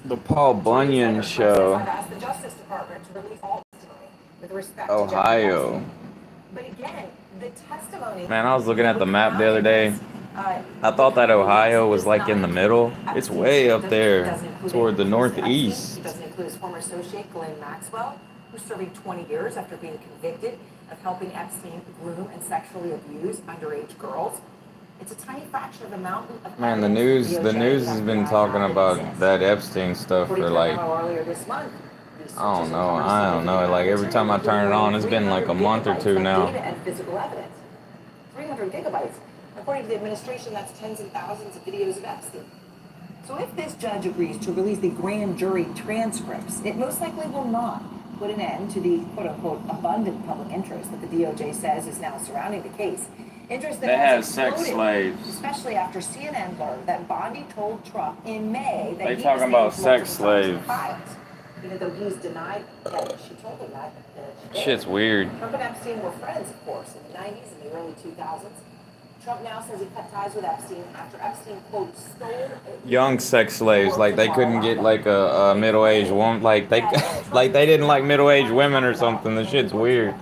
The Paul Bunyan Show. Asked the Justice Department to release all testimony with respect to Jeffrey Ohio. Epstein. But again, the testimony. Man, I was looking at the map the other day. I thought that Ohio was like in the middle. It's way up there toward the northeast. It doesn't include his former associate, Ghislaine Maxwell, who's serving 20 years after being convicted of helping Epstein groom and sexually abuse underage girls. It's a tiny fraction of the mountain of Man, the news has been talking about that Epstein stuff for like, I don't know. Like every time I turn it on, it's been like a month or two now. Data and physical evidence. 300 gigabytes. According to the administration, that's tens of thousands of videos of Epstein. So if this judge agrees to release the grand jury transcripts, it most likely will not put an end to the quote-unquote abundant public interest that the DOJ says is now surrounding the case. Interest that They have has sex exploded, slaves. especially after CNN learned that Bondi told Trump in May that They talking about sex slaves. Even though he's denied that she told him that. Shit's weird. Trump and Epstein were friends, of course, in the 90s and the early 2000s. Trump now says he cut ties with Epstein after Epstein, quote, stole... Young sex slaves, like they couldn't get like a middle-aged woman, like they like they didn't like middle-aged women or something. The shit's weird.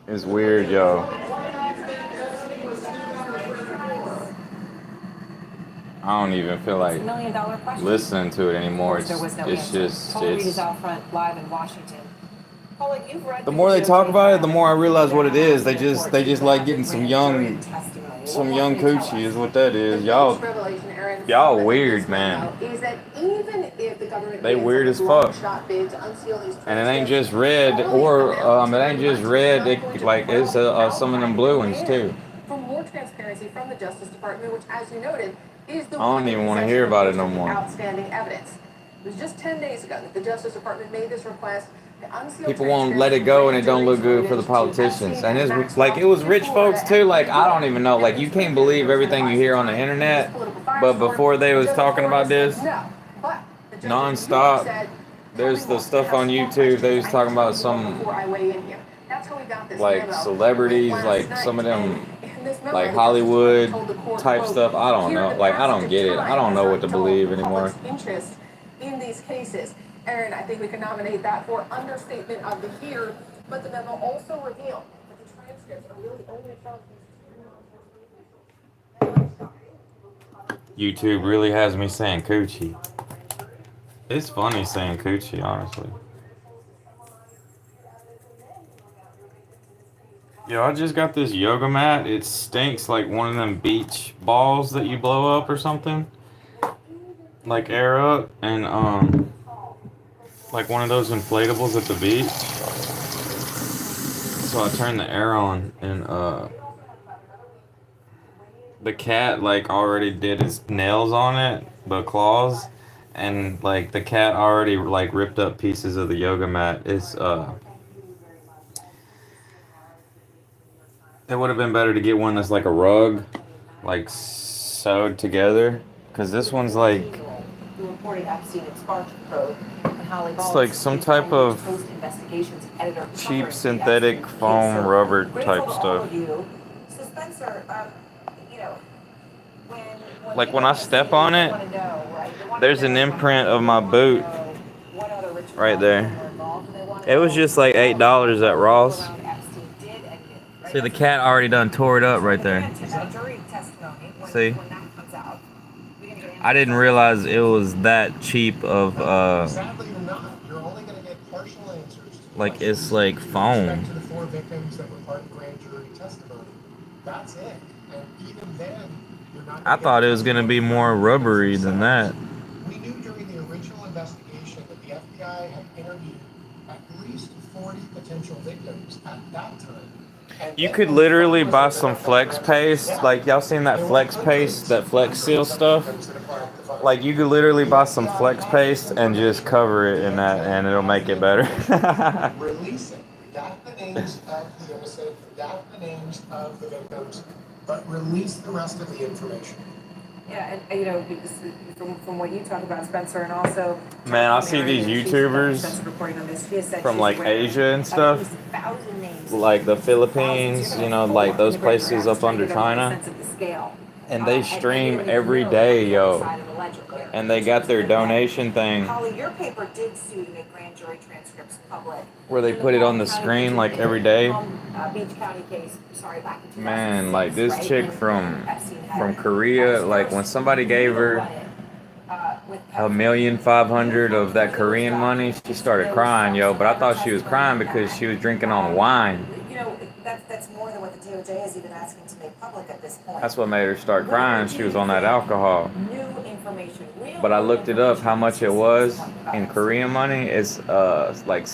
It's weird, yo. I don't even feel like listening to it anymore. It's just live in Washington. the more they talk about it, the more I realize what it is. They just like getting some young coochie is what that is. Y'all weird, man. They weird as fuck. And it ain't just red, or it ain't just red. It's some of them blue ones too. For more transparency from the Justice Department, which, as you noted, is the I don't even want to hear about it no more. Outstanding evidence. It was just 10 days ago that the Justice Department made this request. People won't let it go, and it don't look good for the politicians. And it's like it was rich folks too. Like I don't even know. Like you can't believe everything you hear on the internet. But before they was talking about this, nonstop. There's the stuff on YouTube. They was talking about some like celebrities, like some of them like Hollywood type stuff. I don't know. Like I don't get it. I don't know what to believe anymore. Interest in these cases. Aaron, I think we can nominate that for understatement of the year, but the memo also revealed that the transcripts are really only from YouTube really has me saying coochie. It's funny saying coochie, honestly. Yo, I just got this yoga mat. It stinks like one of them beach balls that you blow up or something. Like air up, and like one of those inflatables at the beach. So I turned the air on, and the cat like already did his nails on it, the claws, and like the cat already like ripped up pieces of the yoga mat. It would have been better to get one that's like a rug, like sewed together, because this one's like it's like some type of cheap synthetic foam rubber type stuff. Like when I step on it, there's an imprint of my boot right there. It was just like $8 at Ross. See, the cat already done tore it up right there. See? I didn't realize it was that cheap of, like, it's like foam. I thought it was going to be more rubbery than that. We knew during the original investigation that the FBI had interviewed at least 40 potential victims at that time. You could literally buy some Flex Paste. Like, y'all seen that Flex Paste, that Flex Seal stuff? Like, you could literally buy some Flex Paste and just cover it in that, and it'll make it better. Release it. Redact the names of the innocent, redact the names of the victims, but release the rest of the information. Yeah, and you know, from what you talk about, Spencer, and also... Man, I see these YouTubers from, like, Asia and stuff. Like the Philippines, you know, like those places up under China. And they stream every day, yo. and they got their donation thing Holly, your paper did sue to make grand jury transcripts public. where they put it on the screen like every day. Beach County case, sorry, back in 2006, Man, like this right? chick When from Epstein had Korea, like when somebody gave her $1,500,000 of that Korean money, she started crying, yo. But I thought she was crying because she was drinking on wine. You know, that's more than what the DOJ is even asking to make public at this point. That's what made her start crying. She was on that alcohol. New information. But I looked it up how much it was in Korean money. It's like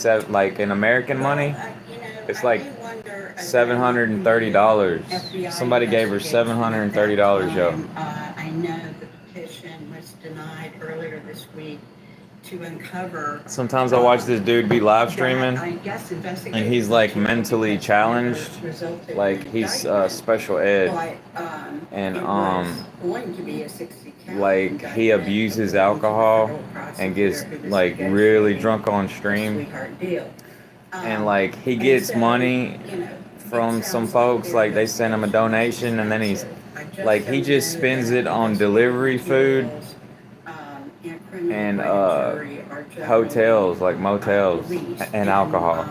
in American money, it's like $730. Somebody gave her $730, yo. I know the petition was denied earlier this week to uncover. Sometimes I watch this dude be live streaming, and he's like mentally challenged, like he's special ed, and going to be a 60 count, like he abuses alcohol and gets like really drunk on stream, and like he gets money from some folks, like they send him a donation, and then he's like he just spends it on delivery food and hotels, like motels and alcohol.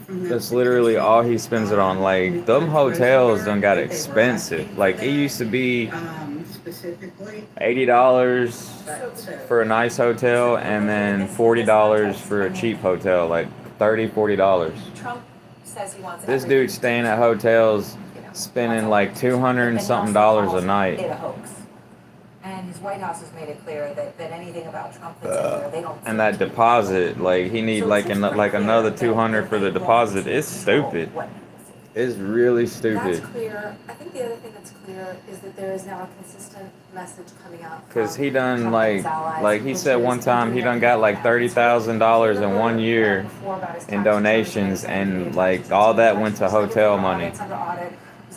That's literally all he spends it on. Like them hotels done got expensive. Like it used to be $80 for a nice hotel and then $40 for a cheap hotel, like $30-$40. Trump says he wants This dude's staying at hotels spending like $200 and something a night. A hoax. And his White House has made it clear that anything about Trump that's in there, they don't. And that deposit, like he need like another $200 for the deposit. It's stupid. It's really stupid. That's clear. I think the other thing that's clear is that there is now a consistent message coming out. Cause he done like he said one time he done got like $30,000 in 1 year in donations, and like all that went to hotel money.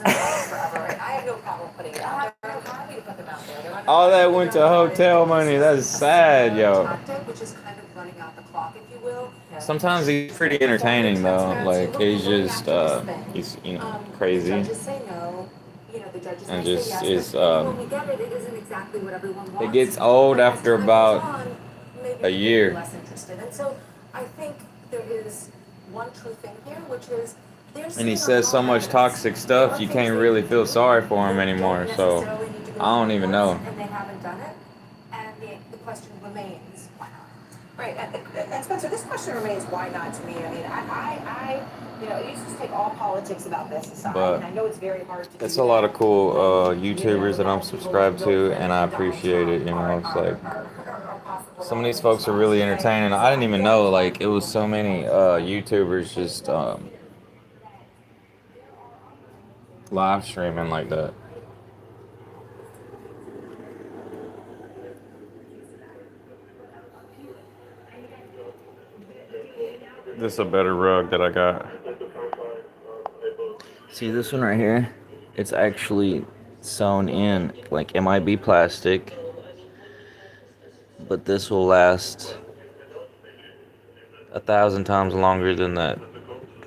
I have no problem putting it out there. I'm happy to put them out there. All that went to hotel money. That's sad, yo. Which is kind of running out the clock, if you will. Sometimes he's pretty entertaining though. Like he's just he's crazy. Judges say no. The judges And say just yes, is but when we get it, it isn't exactly what everyone wants. it gets old after about maybe a year. less interested. And so I think there is one true thing here, which is And he says so much toxic stuff, you can't really feel sorry for him anymore. So I don't even know. And they haven't done it. And the question remains, why not? Right. And Spencer, this question remains, why not to me? I mean, I it used to take all politics about this aside. But and I know it's very hard to it's a lot of cool YouTubers that I'm subscribed to, and I appreciate it. It's like some of these folks are really entertaining. I didn't even know like it was so many YouTubers just live streaming like that. This is a better rug that I got. See this one right here? It's actually sewn in. Like it might be plastic, but this will last 1,000 times longer than that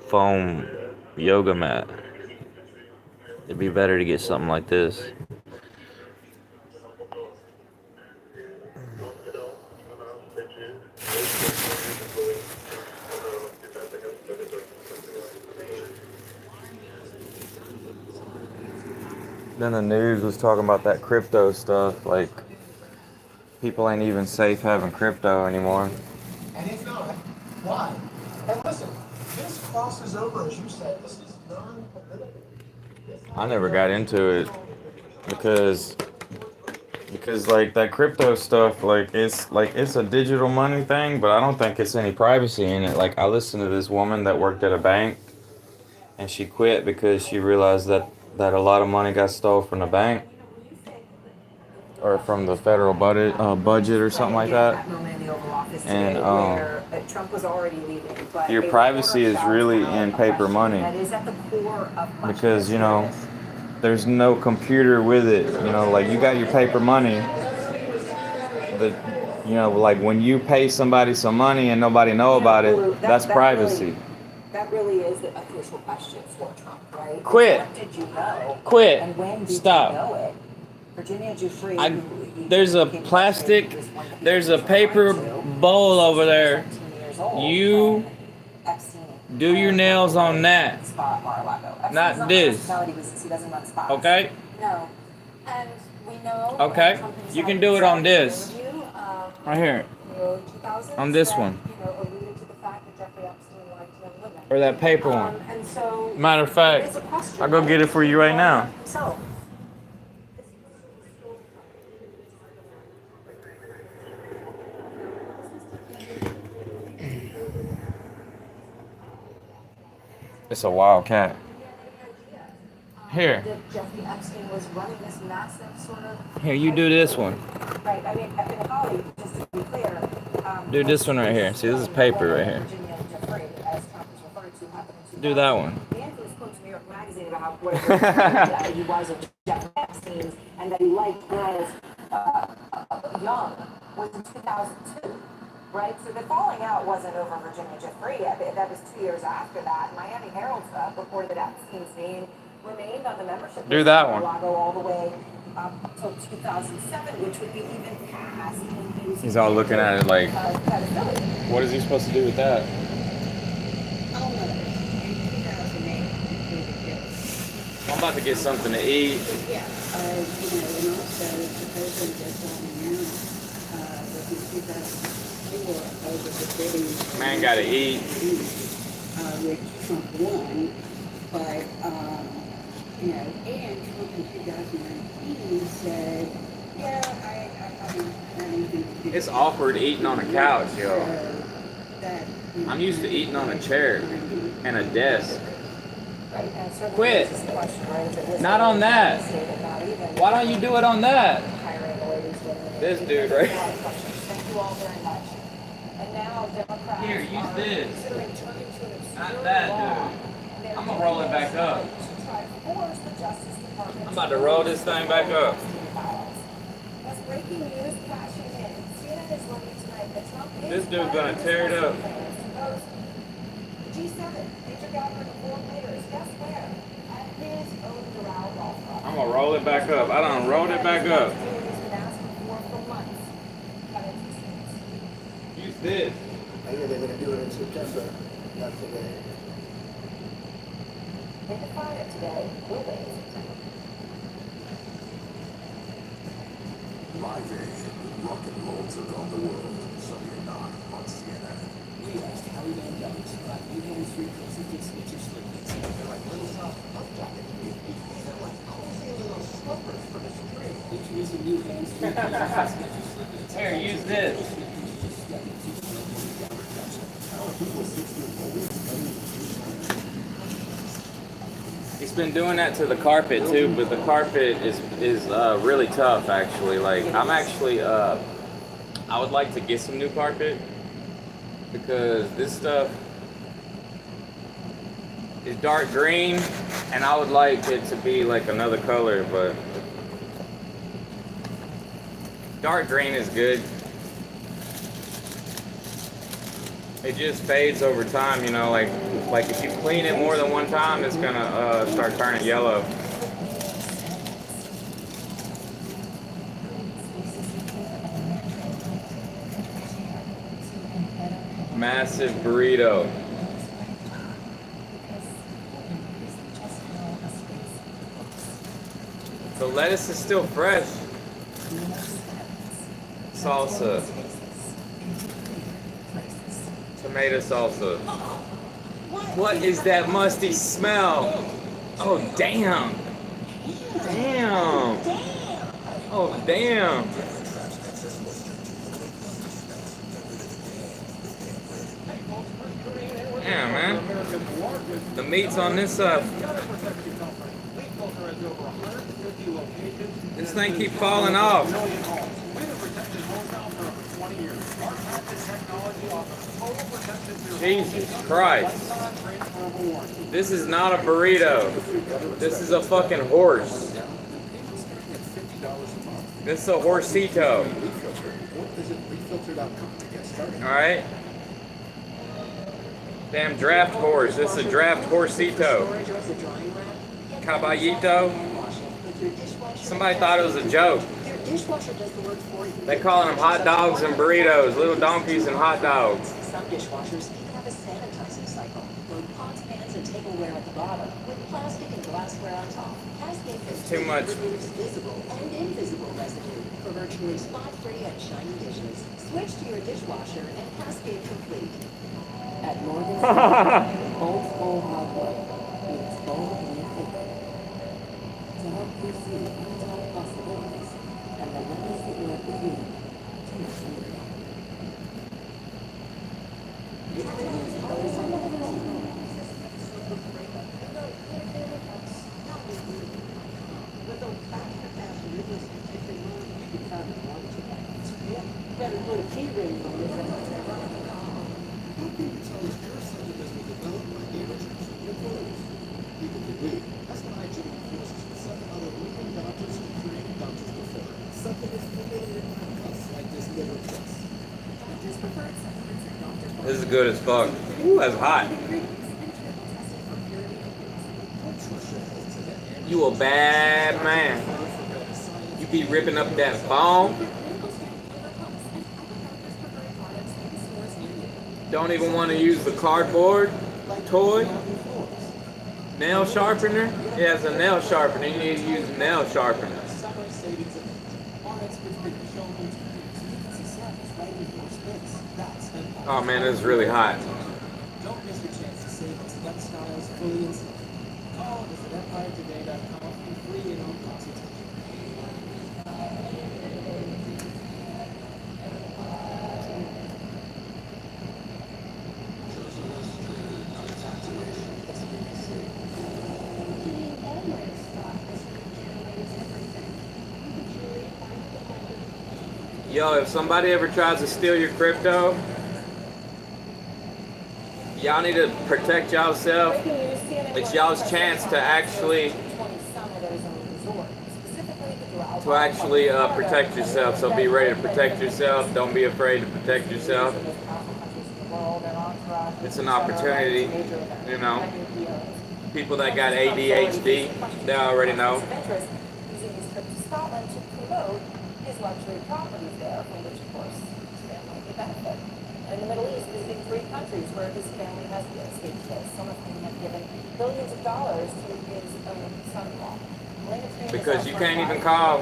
foam yoga mat. It'd be better to get something like this. Then the news was talking about that crypto stuff, like people ain't even safe having crypto anymore. And if not, why? And listen, this crosses over, as you said, this is non-political. I never got into it because like that crypto stuff, like it's a digital money thing, but I don't think it's any privacy in it. Like I listened to this woman that worked at a bank, and she quit because she realized that a lot of money got stole from the bank or from the federal budget or something like that. And Trump was already leaving, but your privacy is really in paper money, because there's no computer with it. Like you got your paper money, but like when you pay somebody some money and nobody know about it, that's privacy. That really is a crucial question for Trump, right? Quit. When did you know? Quit. And when did Stop. you know it? Virginia Giuffre, There's a plastic, there's a paper bowl over there. You do your nails on that, not this. Okay? No. And we know. Okay? You can do it on this. Right here. On this one. Or that paper one. Matter of fact, I'll go get it for you right now. It's a wild cat. Here. Jeffrey Epstein was running this massive sort of. Here, you do this one. Right. I mean, in Holly, just to be clear. Do this one right here. See, this is paper right here. Do that one. The influence quote to New York Magazine about how what he was of Jeffrey Epstein and that he liked girls young was in 2002. Right, so the falling out wasn't over Virginia Giuffre. That was 2 years after that. Miami Herald reported that Epstein's name remained on the membership. Do that one. All the way up until 2007, which would be even past. He's all looking at it like, pedophilia. what is he supposed to do with that? All others in 2008 included this. I'm about to get something to eat. Yeah, and also the president just announced that in 2004 over the bidding. Man gotta eat. Which Trump won, but and Trump in 2019 said, yeah, I don't have anything to do. It's awkward eating on a couch, yo. So that, I'm used to eating on a chair and a desk. Right, and certainly Quit. this is the question, right, is it Not on that. not even Why don't you do it on that? hiring lawyers when This dude, right? Thank you all very much. And now Democrats Here, use are this. considering turning to an obscure Not that, law. dude. They're I'm gonna roll it back up. to try to force the Justice Department I'm about to roll this thing back up. As breaking news crashing in, CNN is learning tonight that Trump is This dude's gonna tear it up. The G7, major gathering of foreign leaders, guess where? At his own Doral golf club. I'm gonna roll it back up. I done rolled it back up. He's been asking for months. Use this. I hear they're gonna do it in September, not today. They define it today, will they? Live Aid, rock and roll took on the world. Sunday at 9 on CNN. We asked Harry Van Douglas about Newhouse 3 Constitute Stitches for kids. They're like little soft puff jackets. These are like cozy little slippers for the spring. Introducing Newhouse 3 Constitute Stitches Slippers. Here, use this. He's been doing that to the carpet too, but the carpet is really tough actually. Like I'm actually I would like to get some new carpet because this stuff is dark green and I would like it to be like another color, but dark green is good. It just fades over time, you know, like if you clean it more than one time, it's gonna start turning yellow. Massive burrito. The lettuce is still fresh. Salsa. Tomato salsa. What is that musty smell? Oh, damn. Damn. Oh, damn. Damn, man. The meat's on this side. This thing keep falling off. Jesus Christ. This is not a burrito. This is a fucking horse. This is a horsito. Alright? Damn draft horse. This is a draft horsito. Caballito. Somebody thought it was a joke. Your dishwasher does the work for you. They calling them hot dogs and burritos, little donkeys and hot dogs. Some dishwashers even have a sanitizing cycle. Load pots, pans, and tableware at the bottom, with plastic and glassware on top. Cascade It's too much. removes visible and invisible residue for virtually spot-free and shiny dishes. Switch to your dishwasher and Cascade Complete. At Morgan, bold hardwood means bold in your thinking. To help you see untapped possibilities and the limits that you are beginning to mature. Better put a key ring on this. How can you tell if your subject was developed by amateurs or pros? People can read. That's why IGN forces with some other leading doctors who created doctors before. Something is familiar in us like this liver test. Doctors preferred supplements and doctors. This is good as fuck. Ooh, that's hot. You a bad man. You be ripping up that phone. Don't even want to use the cardboard toy. Nail sharpener? Yeah, it's a nail sharpener. You need to use a nail sharpener. Oh man, this is really hot. Don't miss your chance to save on select styles fully in stock. Call us at EmpireToday.com for free and home consultation. Yo, if somebody ever tries to steal your crypto, y'all need to protect yourself. It's y'all's chance to actually protect yourself. So be ready to protect yourself. Don't be afraid to protect yourself. It's an opportunity, you know. People that got ADHD, they already know. His luxury properties there, from which, of course, his family may benefit. And in the Middle East, visiting 3 countries where his family has real estate interests, some of whom have given billions of dollars to his own son-in-law. Because you can't even call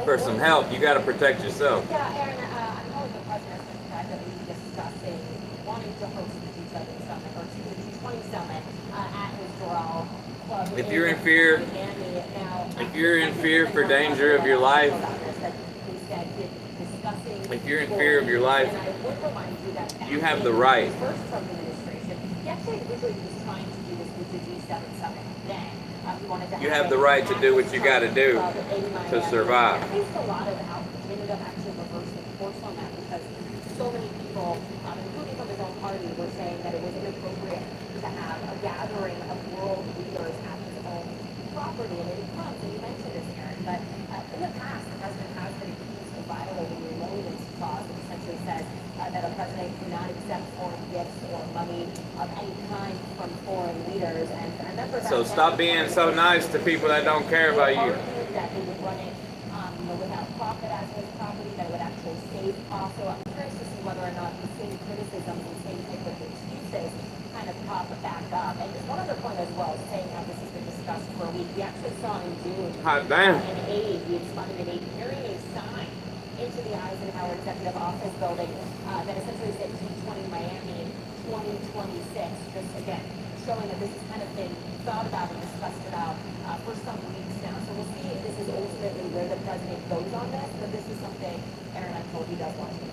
for some help. You got to protect yourself. Yeah, Aaron, I'm calling the president that we discussing wanting to host the G7 summit or G20 summit at his Doral Club. If you're in fear, for danger of your life, if you're in fear of your life, you have the right. You have the right to do what you got to do to survive. I faced a lot of ended up actually reversing course on that because so many people, including from his own party, were saying that it was inappropriate to have a gathering of world leaders at his own property. And it comes, and you mentioned this, Aaron, but in the past, the president has been accused of violating the emoluments clause, which essentially says that a president cannot accept foreign gifts or money of any kind from foreign leaders. And I remember So stop being so nice to people that don't care about you. that they would run it without profit as his property, that it would actually save costs. So I'm curious to see whether or not the same criticisms and same type of excuses kind of pop back up. And just one other point as well, saying how this has been discussed for a week. We actually saw in June Hot damn. an aide, we responded an aide carrying a sign into the Eisenhower Executive Office building that essentially said G20 Miami 2026. Just again, showing that this has kind of been thought about and discussed about for some weeks now. So we'll see if this is ultimately where the president goes on this, but this is something Aaron, I'm told he does want to do.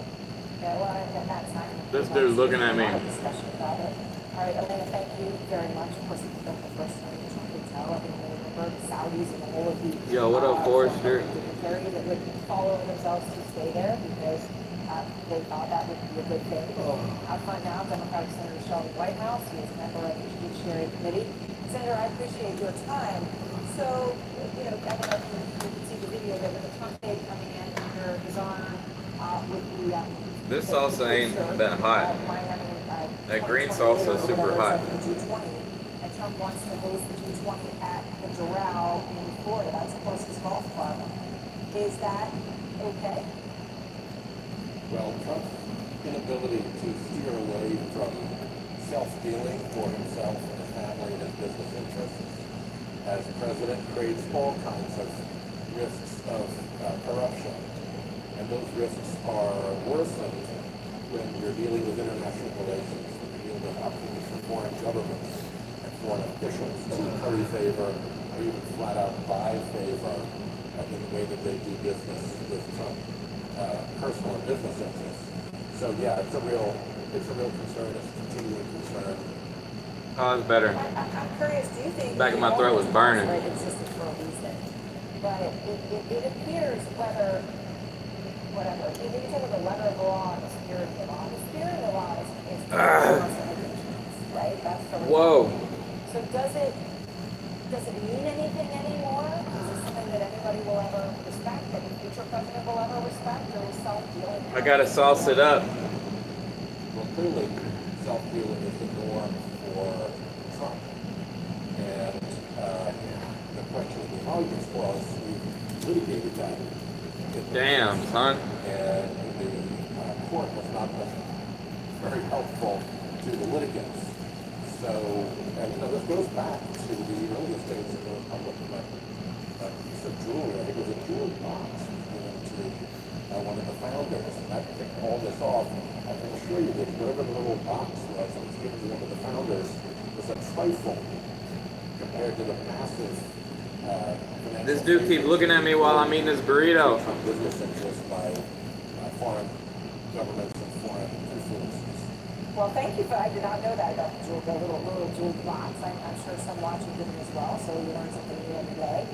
Okay, well, that's not. This dude's looking at me. Discussion about it. All right, Elena, thank you very much. Of course, it's been the first time you can tell. I mean, remember the Saudis and the whole of the. Yo, what up, Forrester? Dignitary that would follow themselves to stay there because they thought that would be a good thing. Out front now, Democratic Senator Sheldon Whitehouse, he is a member of the Judiciary Committee. Senator, I appreciate your time. So, you know, I don't know if you can see the video there with the Trump aide coming in under his arm with the. This salsa ain't that hot. That green salsa is super hot. Trump wants to host the G20 at the Doral in Florida. That's, of course, his golf club. Is that okay? Well, Trump's inability to steer away from self-dealing for himself and his family and his business interests as president creates all kinds of risks of corruption. And those risks are worsened when you're dealing with international relations, when you're dealing with opportunities for foreign governments and foreign officials to curry favor or even flat out buy favor in the way that they do business with Trump. Personal and business interests. So yeah, it's a real concern. It's a continuing concern. Oh, that's better. I'm curious, do you think... Back of my throat was burning. ...right existed for a reason, but it appears whatever, you take the letter of the law and the spirit of the law. The spirit of the law is right? That's the... Whoa. So does it mean anything anymore? Is it something that anybody will ever respect, that the future president will ever respect, or will self-dealing? I gotta sauce it up. Well, clearly, self-dealing is the norm for Trump. And the question of the intelligence clause, we've litigated that. Damn, son. And the court was not very helpful to the litigants. So, and this goes back to the earliest days of the Republic. Piece of jewelry, I think it was a jewelry box given to one of the founders. And that kicked all this off. I can assure you that whatever the little box was that was given to one of the founders was a trifle compared to the massive This dude keeps looking at me while I'm eating this burrito. business interests by foreign governments and foreign influences. Well, thank you, but I did not know that about the little jewel box. I'm sure some watching did as well, so you learn something new every day.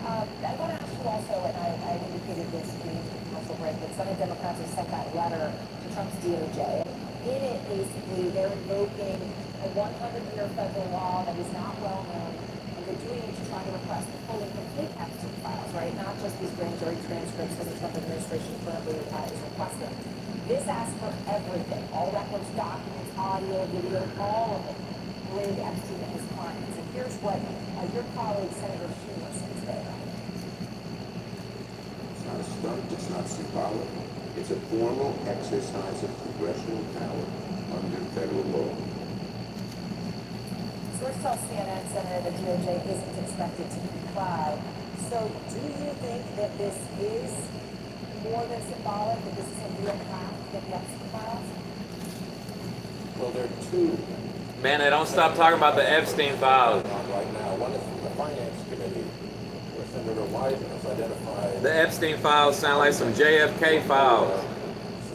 I want to ask you also, and I indicated this in the commercial break, that Senate Democrats have sent that letter to Trump's DOJ. In it, basically, they're invoking a 100-year federal law that is not well known, and they're doing it to try to request the full and complete Epstein files, right? Not just these grand jury transcripts that the Trump administration currently is requesting. This asks for everything, all records, documents, audio, video, all of it, related to Epstein and his clients. And here's what your colleague, Senator Schumer, said today about it. It's not a stunt, it's not symbolic. It's a formal exercise of congressional power under federal law. Sources tell CNN, Senator, the DOJ isn't expected to comply. So do you think that this is more than symbolic, that this is a real path to get the Epstein files? Well, there are two Man, they don't stop talking about the Epstein files. right now. One is from the Finance Committee, where Senator Wyden has identified The Epstein files sound like some JFK files.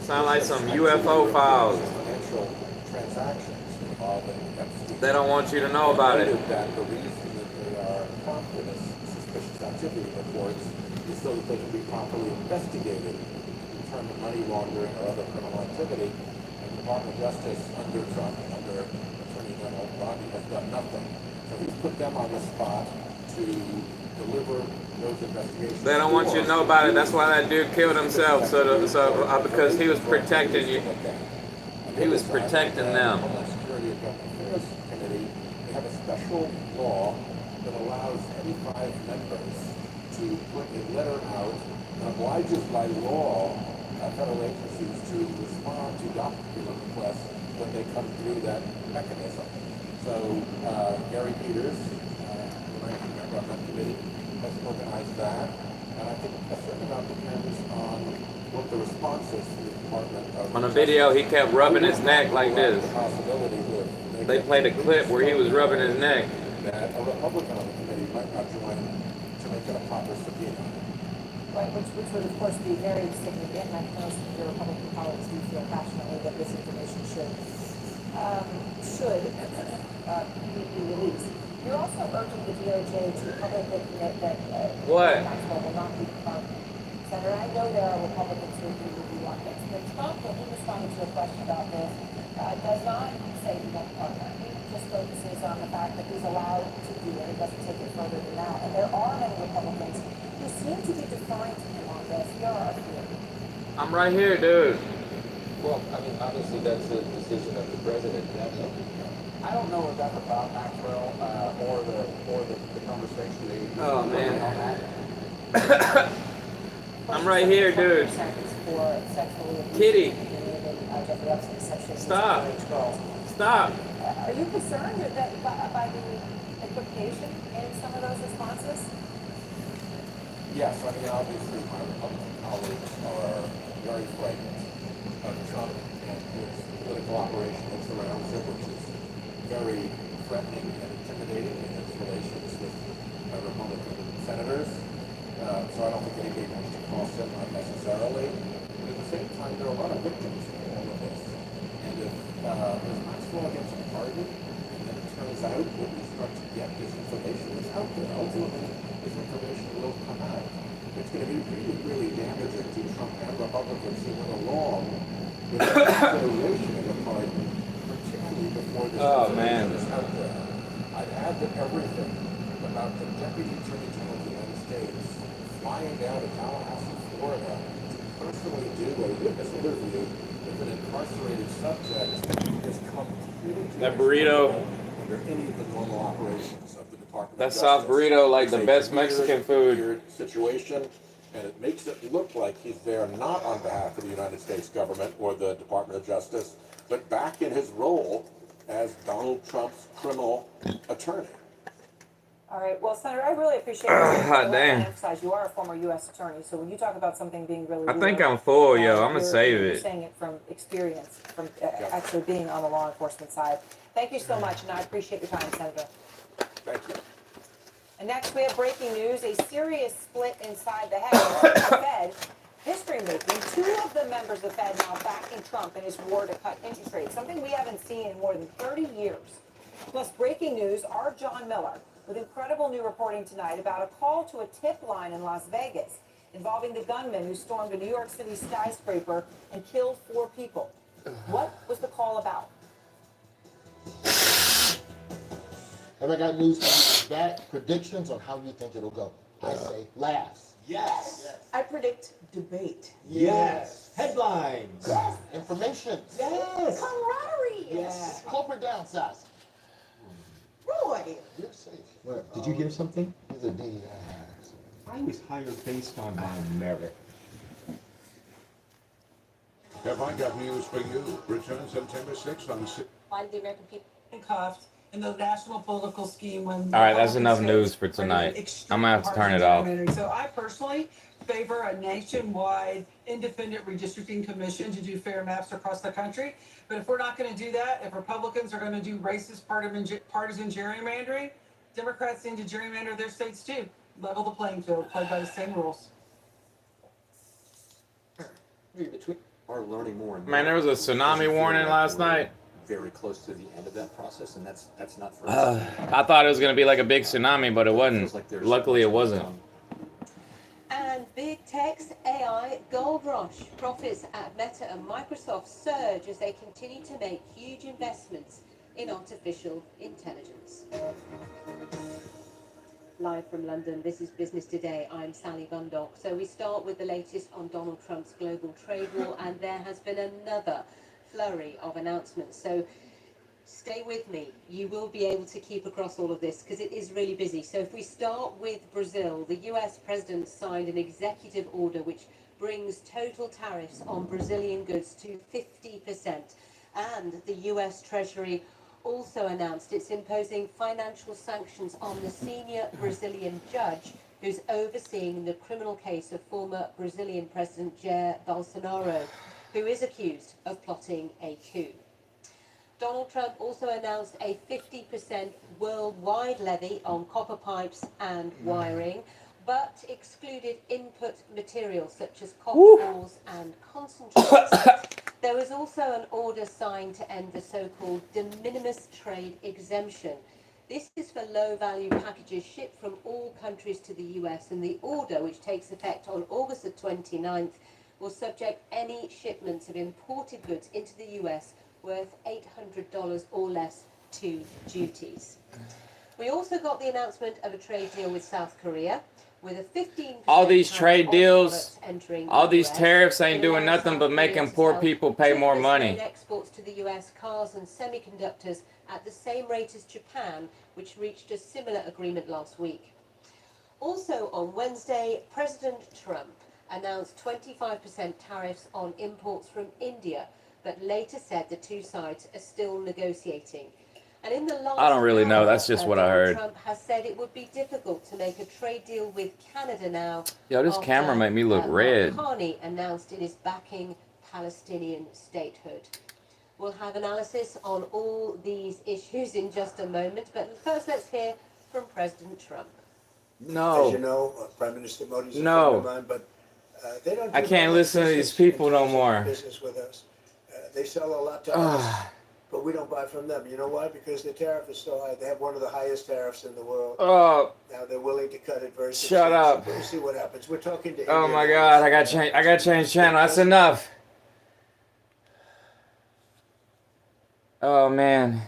Sound like some UFO files. financial transactions involving Epstein. They don't want you to know about it. That the reason that they are prompted as suspicious activity reports is so that they can be properly investigated to determine money laundering or other criminal activity. And the Department of Justice under Trump, under Attorney General Rodney, has done nothing. So he's put them on the spot to deliver those investigations. They don't want you to know about it. That's why that dude killed himself. Because he was protecting you. He was protecting them. Homeland Security and Government Affairs Committee, they have a special law that allows any 5 members to put a letter out that obliges by law federal agencies to respond to document requests when they come through that mechanism. So Gary Peters, the ranking member on that committee, has organized that, and I think a certain amount depends on what the response is from the Department of On the video, he kept rubbing his neck like this. The possibility that They played a clip where he was rubbing his neck. that a Republican on the committee might not join to make it a proper subpoena. Right, which would of course be very significant. I know some of your Republican colleagues do feel passionately that this information should be released. You're also urging the DOJ to publicly commit that What? Maxwell will not be confirmed. Senator, I know there are Republicans who agree with you on this, but Trump, when he responded to a question about this, does not say he won't partner. He just focuses on the fact that he's allowed to do it. He doesn't take it further than that. And there are many Republicans who seem to be deferring to him on this. Here are a few. I'm right here, dude. Well, I mean, obviously that's the decision of the president. I don't know if that's about Maxwell or the conversation. Oh, man. On that. I'm right here, dude. For sexually abusing Kitty. Jeffrey Epstein sexually Stop. abusing girls. Stop. Are you concerned that by the equivocation in some of those responses? Yes, I mean, obviously, my Republican colleagues are very frightened of Trump and his political operation that surrounds him, which is very threatening and intimidating in its relations with Republican senators. So I don't think anybody wants to cross him unnecessarily. But at the same time, there are a lot of victims in all of this. And if there's Maxwell against Pardon, and then it turns out that we start to get this information that's out there, ultimately this information will come out. It's going to be really, really damaging to Trump and Republicans who went along with the consideration of a pardon, particularly before this information is out there. I'd add that everything about the Deputy Attorney General of the United States flying down to Tallahassee, Florida, to personally do a witness interview with an incarcerated subject is completely That burrito. under any of the normal operations of the Department That of soft Justice. burrito, like the It's a best weird, Mexican food. weird situation, and it makes it look like he's there not on behalf of the United States government or the Department of Justice, but back in his role as Donald Trump's criminal attorney. All right. Well, Senator, I really appreciate it. Hot damn. Emphasize you are a former U.S. attorney, so when you talk about something being really, I think real, I'm full, yo. I'm you're- gonna save you're it. saying it from experience, from actually being on the law enforcement side. Thank you so much, and I appreciate your time, Senator. Thank you. And next, we have breaking news: a serious split inside the Fed. History making. Two of the members of the Fed now backing Trump in his war to cut interest rates, something we haven't seen in more than 30 years. Plus, breaking news: our John Miller with incredible new reporting tonight about a call to a tip line in Las Vegas involving the gunman who stormed a New York City skyscraper and killed 4 people. What was the call about? And I got news for you. That predictions on how you think it'll go. I say laughs. Yes. I predict debate. Yes. Headlines. Yes. Information. Yes. Camaraderie. Yes. Corporate downsizing. Roy. You're safe. What, did you hear something? He's a DEI. I was hired based on my merit. Have I got news for you? Return September 6th on the... Why did the American people Cuffed in the national political scheme when. All right, that's enough news for tonight. I'm gonna have to turn it off. So I personally favor a nationwide independent redistricting commission to do fair maps across the country. But if we're not going to do that, if Republicans are going to do racist partisan gerrymandering, Democrats need to gerrymander their states too. Level the playing field, play by the same rules. Between our learning more and more, Man, there was a tsunami warning last night. very close to the end of that process, and that's not for I thought it was gonna be like a big tsunami, but it wasn't. Luckily, it wasn't. And big tech's AI gold rush. Profits at Meta and Microsoft surge as they continue to make huge investments in artificial intelligence. Live from London, this is Business Today. I'm Sally Bundock. So we start with the latest on Donald Trump's global trade war, and there has been another flurry of announcements. So stay with me. You will be able to keep across all of this because it is really busy. So if we start with Brazil, the US president signed an executive order which brings total tariffs on Brazilian goods to 50%. And the US Treasury also announced it's imposing financial sanctions on the senior Brazilian judge who's overseeing the criminal case of former Brazilian President Jair Bolsonaro, who is accused of plotting a coup. Donald Trump also announced a 50% worldwide levy on copper pipes and wiring, but excluded input materials such as copper ores and concentrates. There was also an order signed to end the so-called de minimis trade exemption. This is for low-value packages shipped from all countries to the US, and the order, which takes effect on August the 29th, will subject any shipments of imported goods into the US worth $800 or less to duties. We also got the announcement of a trade deal with South Korea, with a 15% All these tax trade on deals, products entering all the these US. tariffs ain't It doing allows nothing South but Korea making to poor sell people pay more cheapest money. trade exports to the US, cars and semiconductors at the same rate as Japan, which reached a similar agreement last week. Also on Wednesday, President Trump announced 25% tariffs on imports from India, but later said the two sides are still negotiating. And in the last I don't really know. hour, That's just what I Donald heard. Trump has said it would be difficult to make a trade deal with Canada now. Yo, this after, camera make me look Mark red. Carney announced it is backing Palestinian statehood. We'll have analysis on all these issues in just a moment, but first let's hear from President Trump. No. As you know, Prime Minister Modi's a No. friend of mine, but they don't. I do can't much listen to these business people in no terms of more. Business with us. They sell a lot to us, but we don't buy from them. You know why? Because the tariff is so high. They have one of the highest tariffs in the world. Now they're willing to cut it very. Shut up. We'll see what happens. We're talking to. Oh Indian my God, I got change. I got change channel. That's enough. Oh man.